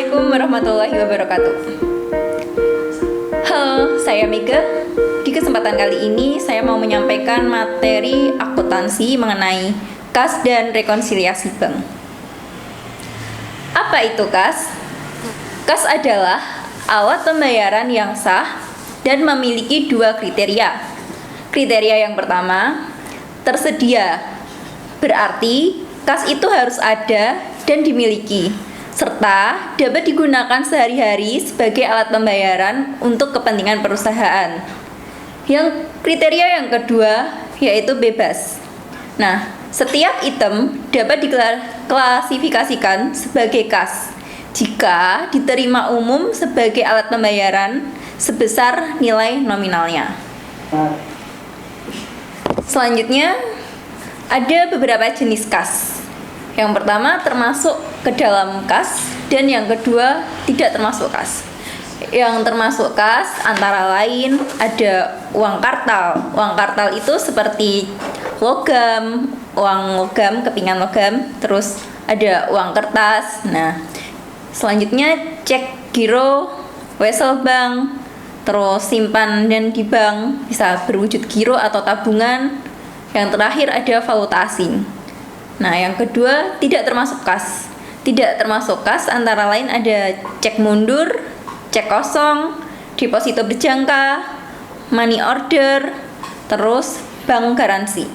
Assalamualaikum warahmatullahi wabarakatuh. Halo, saya Mega. Di kesempatan kali ini saya mau menyampaikan materi akuntansi mengenai kas dan rekonsiliasi bank. Apa itu kas? Kas adalah alat pembayaran yang sah dan memiliki dua kriteria. Kriteria yang pertama, tersedia. Berarti kas itu harus ada dan dimiliki, serta dapat digunakan sehari-hari sebagai alat pembayaran untuk kepentingan perusahaan. Yang kriteria yang kedua yaitu bebas. Nah, setiap item dapat diklasifikasikan sebagai kas jika diterima umum sebagai alat pembayaran sebesar nilai nominalnya. Selanjutnya, ada beberapa jenis kas. Yang pertama termasuk ke dalam kas dan yang kedua tidak termasuk kas. Yang termasuk kas antara lain ada uang kartal. Uang kartal itu seperti logam, uang logam, kepingan logam, terus ada uang kertas. Nah, selanjutnya cek giro, wesel bank, terus simpan dan di bank bisa berwujud giro atau tabungan. Yang terakhir ada valuta asing. Nah, yang kedua tidak termasuk kas. Tidak termasuk kas antara lain ada cek mundur, cek kosong, deposito berjangka, money order, terus bank garansi.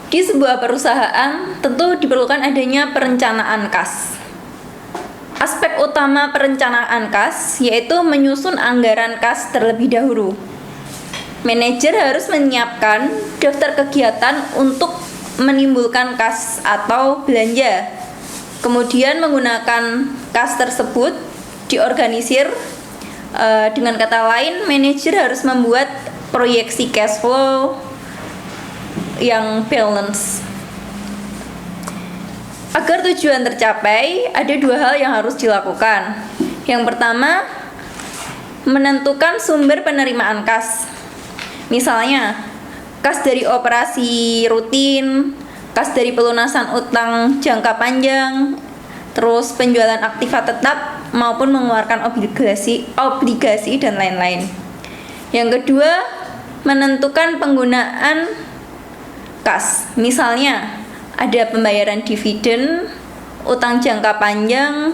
Di sebuah perusahaan tentu diperlukan adanya perencanaan kas. Aspek utama perencanaan kas yaitu menyusun anggaran kas terlebih dahulu. Manajer harus menyiapkan daftar kegiatan untuk menimbulkan kas atau belanja. Kemudian menggunakan kas tersebut diorganisir. Dengan kata lain, manajer harus membuat proyeksi cash flow yang balance. Agar tujuan tercapai, ada dua hal yang harus dilakukan. Yang pertama, menentukan sumber penerimaan kas. Misalnya, kas dari operasi rutin, kas dari pelunasan utang jangka panjang, terus penjualan aktiva tetap maupun mengeluarkan obligasi dan lain-lain. Yang kedua, menentukan penggunaan kas. Misalnya, ada pembayaran dividen, utang jangka panjang,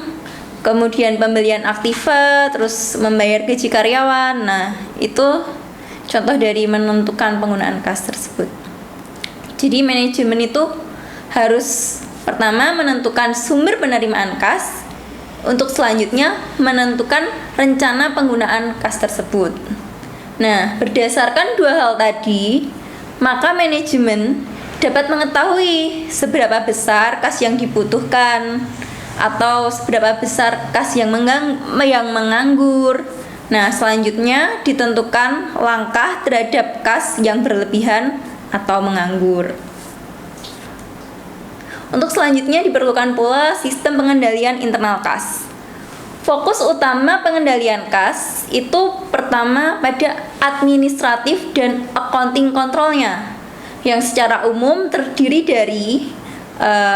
kemudian pembelian aktiva, terus membayar gaji karyawan. Nah, itu contoh dari menentukan penggunaan kas tersebut. Jadi manajemen itu harus pertama menentukan sumber penerimaan kas, untuk selanjutnya menentukan rencana penggunaan kas tersebut. Nah, berdasarkan dua hal tadi, maka manajemen dapat mengetahui seberapa besar kas yang dibutuhkan atau seberapa besar kas yang menganggur. Nah, selanjutnya ditentukan langkah terhadap kas yang berlebihan atau menganggur. Untuk selanjutnya diperlukan pula sistem pengendalian internal kas. Fokus utama pengendalian kas itu pertama pada administratif dan accounting kontrolnya, yang secara umum terdiri dari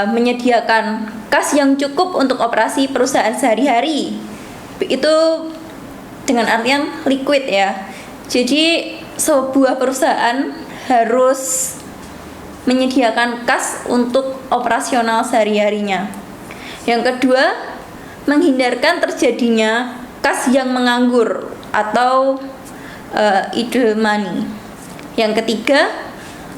menyediakan kas yang cukup untuk operasi perusahaan sehari-hari. Itu dengan artian liquid ya. Jadi sebuah perusahaan harus menyediakan kas untuk operasional sehari-harinya. Yang kedua, menghindarkan terjadinya kas yang menganggur atau idle money. Yang ketiga,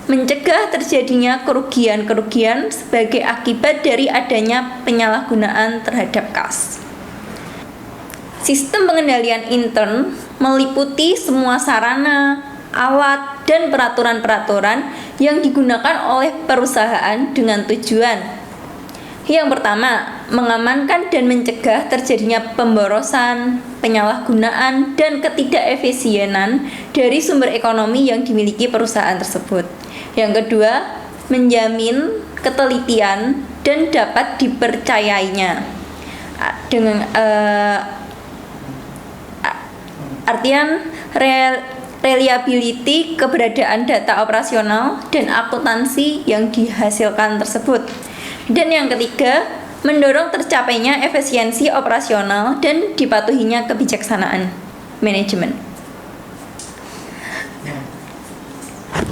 mencegah terjadinya kerugian-kerugian sebagai akibat dari adanya penyalahgunaan terhadap kas. Sistem pengendalian intern meliputi semua sarana, alat, dan peraturan-peraturan yang digunakan oleh perusahaan dengan tujuan. Yang pertama, mengamankan dan mencegah terjadinya pemborosan, penyalahgunaan, dan ketidakefisienan dari sumber ekonomi yang dimiliki perusahaan tersebut. Yang kedua, menjamin ketelitian dan dapat dipercayainya. Dengan artian reliability keberadaan data operasional dan akuntansi yang dihasilkan tersebut. Dan yang ketiga, mendorong tercapainya efisiensi operasional dan dipatuhinya kebijaksanaan manajemen.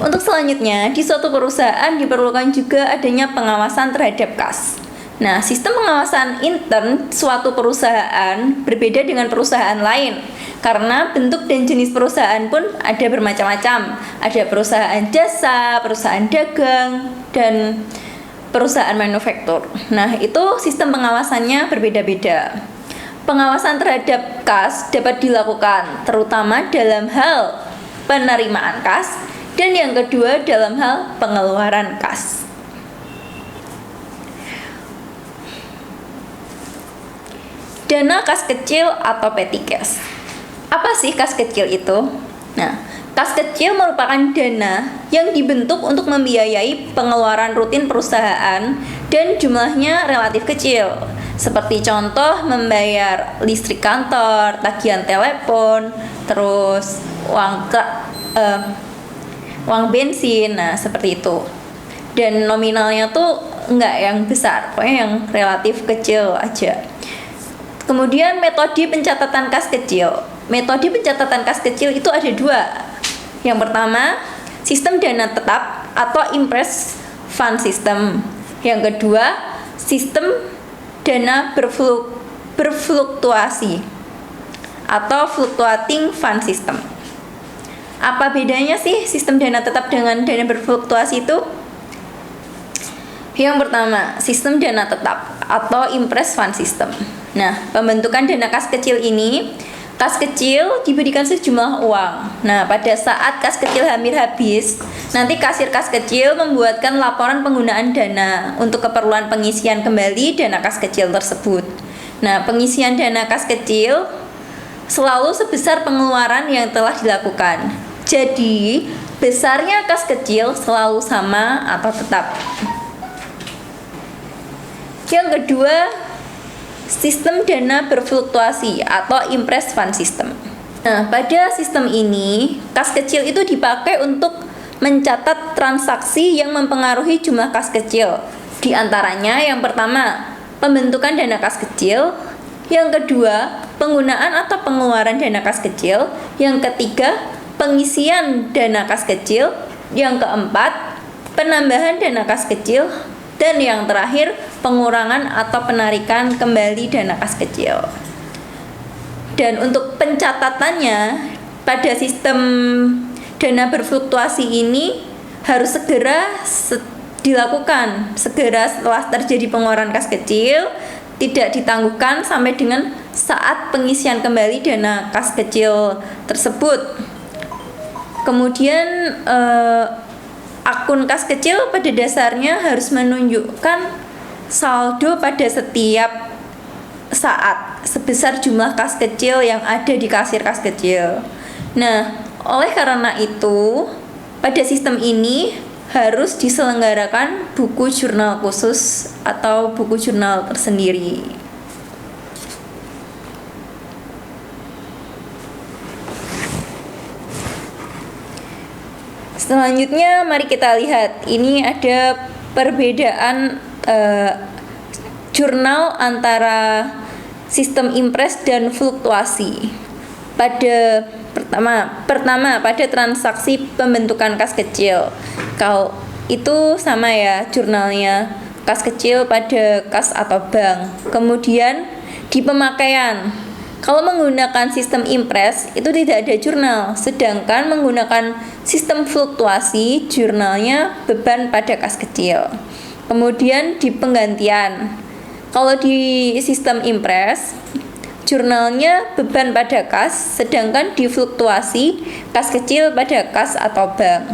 Untuk selanjutnya, di suatu perusahaan diperlukan juga adanya pengawasan terhadap kas. Nah, sistem pengawasan intern suatu perusahaan berbeda dengan perusahaan lain karena bentuk dan jenis perusahaan pun ada bermacam-macam. Ada perusahaan jasa, perusahaan dagang, dan perusahaan manufaktur. Nah, itu sistem pengawasannya berbeda-beda. Pengawasan terhadap kas dapat dilakukan terutama dalam hal penerimaan kas dan yang kedua dalam hal pengeluaran kas. Dana kas kecil atau petty cash. Apa sih kas kecil itu? Nah, kas kecil merupakan dana yang dibentuk untuk membiayai pengeluaran rutin perusahaan dan jumlahnya relatif kecil. Seperti contoh membayar listrik kantor, tagihan telepon, terus uang bensin, nah seperti itu. Dan nominalnya tuh enggak yang besar, pokoknya yang relatif kecil aja. Kemudian metode pencatatan kas kecil. Metode pencatatan kas kecil itu ada dua. Yang pertama, sistem dana tetap atau impress fund system. Yang kedua, sistem dana berfluktuasi atau fluctuating fund system. Apa bedanya sih sistem dana tetap dengan dana berfluktuasi itu? Yang pertama, sistem dana tetap atau impress fund system. Nah, pembentukan dana kas kecil ini, kas kecil diberikan sejumlah uang. Nah, pada saat kas kecil hampir habis, nanti kasir kas kecil membuatkan laporan penggunaan dana untuk keperluan pengisian kembali dana kas kecil tersebut. Nah, pengisian dana kas kecil selalu sebesar pengeluaran yang telah dilakukan. Jadi, besarnya kas kecil selalu sama atau tetap. Yang kedua, sistem dana berfluktuasi atau impress fund system. Nah, pada sistem ini, kas kecil itu dipakai untuk mencatat transaksi yang mempengaruhi jumlah kas kecil. Di antaranya, yang pertama, pembentukan dana kas kecil. Yang kedua, penggunaan atau pengeluaran dana kas kecil. Yang ketiga, pengisian dana kas kecil. Yang keempat, penambahan dana kas kecil. Dan yang terakhir, pengurangan atau penarikan kembali dana kas kecil. Dan untuk pencatatannya pada sistem dana berfluktuasi ini harus segera dilakukan segera setelah terjadi pengeluaran kas kecil, tidak ditangguhkan sampai dengan saat pengisian kembali dana kas kecil tersebut. Kemudian akun kas kecil pada dasarnya harus menunjukkan saldo pada setiap saat sebesar jumlah kas kecil yang ada di kasir kas kecil. Nah, oleh karena itu, pada sistem ini harus diselenggarakan buku jurnal khusus atau buku jurnal tersendiri. Selanjutnya mari kita lihat, ini ada perbedaan jurnal antara sistem impress dan fluktuasi. Pertama pada transaksi pembentukan kas kecil. Kalau itu sama ya jurnalnya, kas kecil pada kas atau bank. Kemudian di pemakaian, kalau menggunakan sistem impress itu tidak ada jurnal, sedangkan menggunakan sistem fluktuasi jurnalnya beban pada kas kecil. Kemudian di penggantian, kalau di sistem impress jurnalnya beban pada kas, sedangkan di fluktuasi kas kecil pada kas atau bank.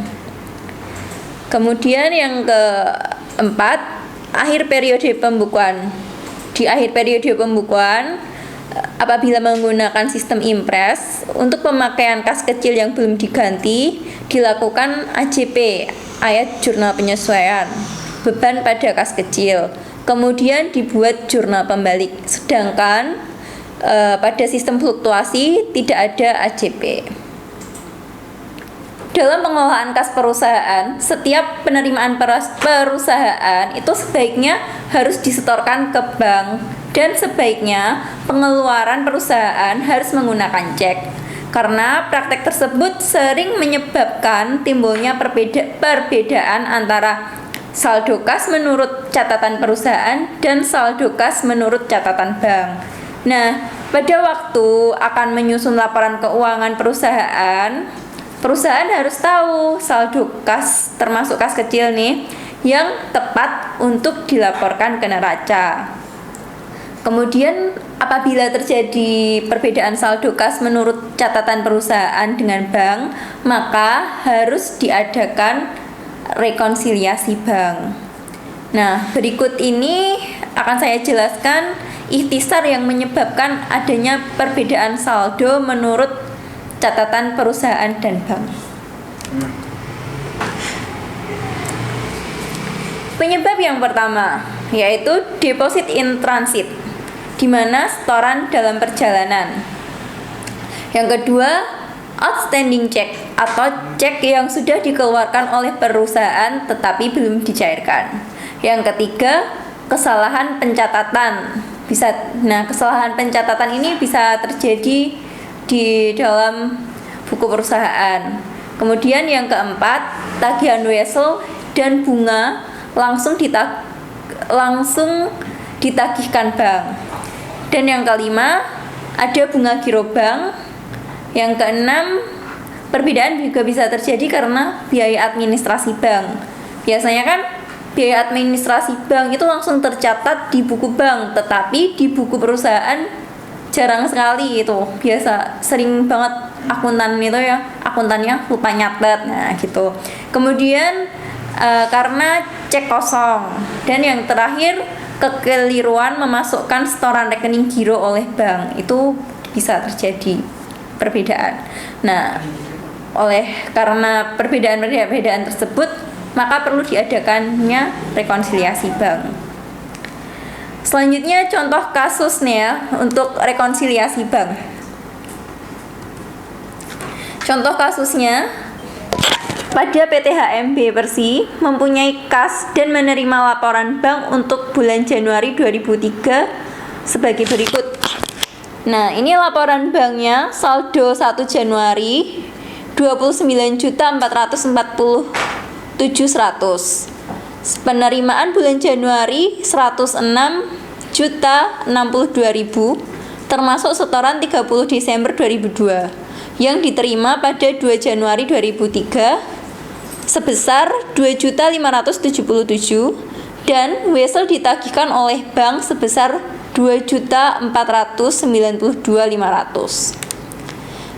Kemudian yang keempat, akhir periode pembukuan. Di akhir periode pembukuan, apabila menggunakan sistem impress, untuk pemakaian kas kecil yang belum diganti dilakukan AJP, ayat jurnal penyesuaian beban pada kas kecil. Kemudian dibuat jurnal pembalik. Sedangkan pada sistem fluktuasi tidak ada AJP. dalam pengelolaan kas perusahaan, setiap penerimaan perusahaan itu sebaiknya harus disetorkan ke bank, dan sebaiknya pengeluaran perusahaan harus menggunakan cek. Karena praktek tersebut sering menyebabkan timbulnya perbedaan antara saldo kas menurut catatan perusahaan dan saldo kas menurut catatan bank. Nah, pada waktu akan menyusun laporan keuangan perusahaan harus tahu saldo kas, termasuk kas kecil nih, yang tepat untuk dilaporkan ke neraca. Kemudian apabila terjadi perbedaan saldo kas menurut catatan perusahaan dengan bank, maka harus diadakan rekonsiliasi bank. Nah, berikut ini akan saya jelaskan ikhtisar yang menyebabkan adanya perbedaan saldo menurut catatan perusahaan dan bank. Penyebab yang pertama yaitu deposit in transit, di mana setoran dalam perjalanan. Yang kedua, outstanding check atau cek yang sudah dikeluarkan oleh perusahaan tetapi belum dicairkan. Yang ketiga, kesalahan pencatatan. Kesalahan pencatatan ini bisa terjadi di dalam buku perusahaan. Kemudian yang keempat, tagihan wesel dan bunga langsung ditagihkan bank. Dan yang kelima, ada bunga giro bank. Yang keenam, perbedaan juga bisa terjadi karena biaya administrasi bank. Biasanya kan biaya administrasi bank itu langsung tercatat di buku bank, tetapi di buku perusahaan jarang sekali itu. Sering banget akuntannya lupa nyatet. Nah, gitu. Kemudian karena cek kosong. Dan yang terakhir, kekeliruan memasukkan setoran rekening giro oleh bank, itu bisa terjadi perbedaan. Nah, karena perbedaan tersebut, maka perlu diadakannya rekonsiliasi bank. Selanjutnya contoh kasus nih ya untuk rekonsiliasi bank. Contoh kasusnya, pada PT HMB Persi mempunyai kas dan menerima laporan bank untuk bulan Januari 2003 sebagai berikut. Nah, ini laporan banknya, saldo 1 Januari 29.447.100. Penerimaan bulan Januari 106.062.000, termasuk setoran 30 Desember 2002 yang diterima pada 2 Januari 2003 sebesar 2.577.000 dan wesel ditagihkan oleh bank sebesar 2.492.500.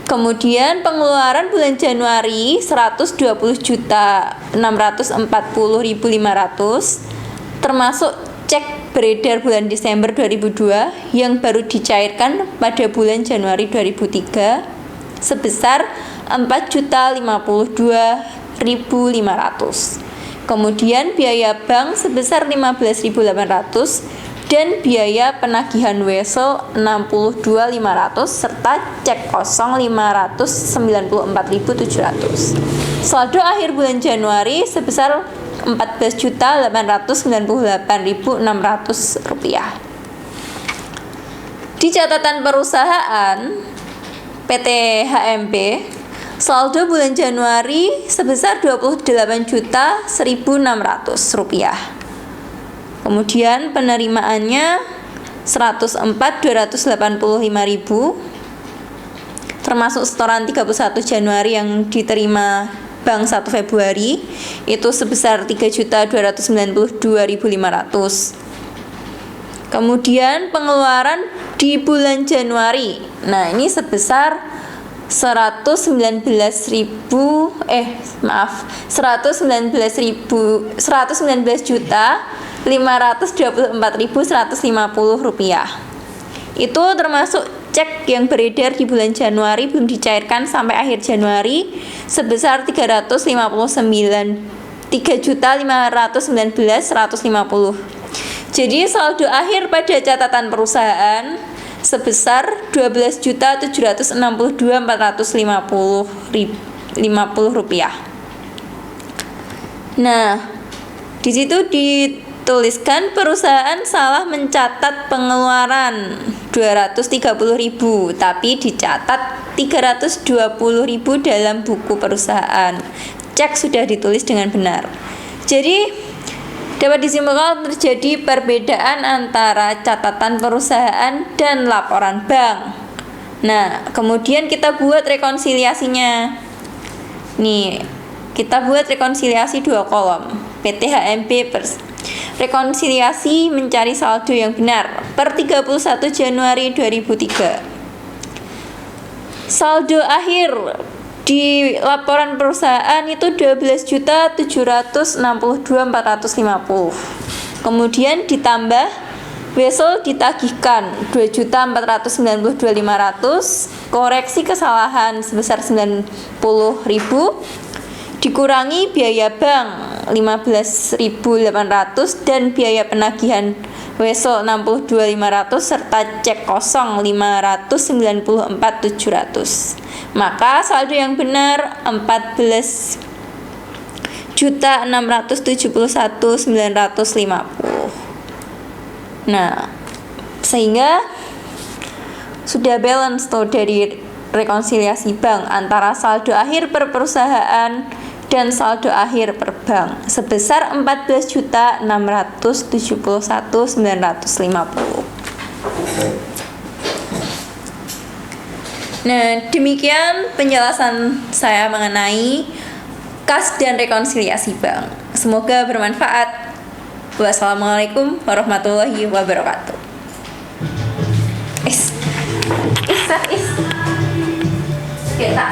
Kemudian pengeluaran bulan Januari 120.640.500 termasuk cek beredar bulan Desember 2002 yang baru dicairkan pada bulan Januari 2003 sebesar 4.052.500. Kemudian biaya bank sebesar 15.800 dan biaya penagihan wesel 62.500 serta cek kosong 594.700. Saldo akhir bulan Januari sebesar 14.898.600 rupiah. Di catatan perusahaan PT HMB, saldo bulan Januari sebesar 28.1.600 rupiah. Kemudian penerimaannya 104.285.000, termasuk setoran 31 Januari yang diterima bank 1 Februari itu sebesar 3.292.500. Kemudian pengeluaran di bulan Januari, nah ini sebesar 119.524.150 rupiah. Itu termasuk cek yang beredar di bulan Januari belum dicairkan sampai akhir Januari sebesar 3.519.150. Jadi saldo akhir pada catatan perusahaan sebesar 12.762.450 Rp250. Nah, di situ dituliskan perusahaan salah mencatat pengeluaran 230.000, tapi dicatat 320.000 dalam buku perusahaan. Cek sudah ditulis dengan benar. Jadi dapat disimpulkan terjadi perbedaan antara catatan perusahaan dan laporan bank. Nah, kemudian kita buat rekonsiliasinya. Nih, kita buat rekonsiliasi 2 kolom. PTHMB rekonsiliasi mencari saldo yang benar per 31 Januari 2003. Saldo akhir di laporan perusahaan itu 12.762.450. Kemudian ditambah wesel ditagihkan 2.492.500, koreksi kesalahan sebesar 90.000, dikurangi biaya bank 15.800 dan biaya penagihan wesel 62.500 serta cek kosong 594.700. Maka saldo yang benar 14.671.950. Nah, sehingga sudah balance tuh dari rekonsiliasi bank antara saldo akhir per perusahaan dan saldo akhir per bank sebesar 14.671.950. Nah, demikian penjelasan saya mengenai kas dan rekonsiliasi bank. Semoga bermanfaat. Wassalamualaikum warahmatullahi wabarakatuh. Kita